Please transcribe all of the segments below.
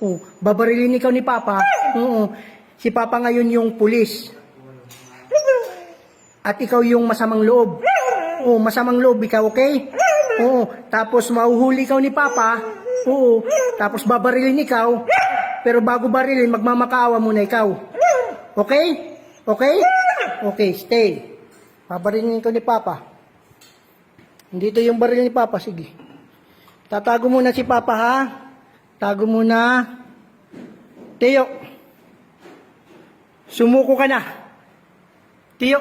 Oh, babarilin ikaw ni Papa. Oo. Si Papa ngayon yung pulis. At ikaw yung masamang loob. Oo, masamang loob ikaw, okay? Oo. Tapos mahuhuli ikaw ni Papa. Oo. Tapos babarilin ikaw. Pero bago barilin, magmamakaawa muna ikaw. Okay? Okay? Okay, stay. Babarilin ikaw ni Papa. Dito yung baril ni Papa, sige. Tatago muna si Papa, ha? Tago muna. Teo. Sumuko ka na. Teo.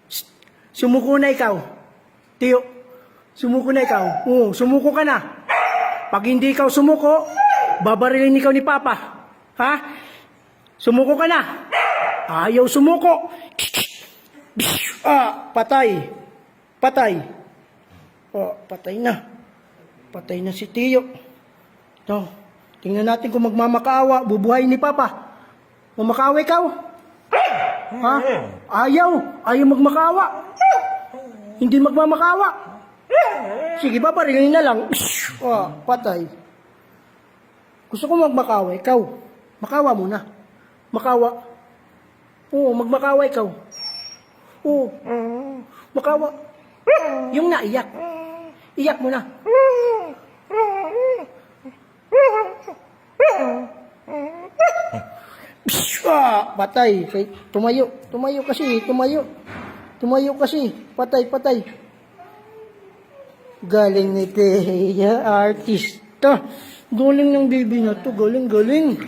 Shh. Sumuko na ikaw. Teo. Sumuko na ikaw. Oo, sumuko ka na. Pag hindi ikaw sumuko, babarilin ikaw ni Papa. Ha? Sumuko ka na. Ayaw sumuko. Patay. Patay. Oh, patay na. Patay na si Teo. No. Tingnan natin kung magmamakaawa. Bubuhayin ni Papa. Mamakaawa ikaw? Ha? Ayaw. Ayaw magmakaawa. Hindi magmamakaawa. Sige, babarilin na lang. Oh, patay. Gusto ko magmakaawa ikaw. Makawa muna. Makawa. Oo, magmakawa ikaw. Oo. Makawa. Yung naiyak. Iyak mo na. Patay. Tumayo. Tumayo kasi. Tumayo. Tumayo kasi. Patay, patay. Galing ni Teya, artista. Galing ng baby na to. Galing, galing.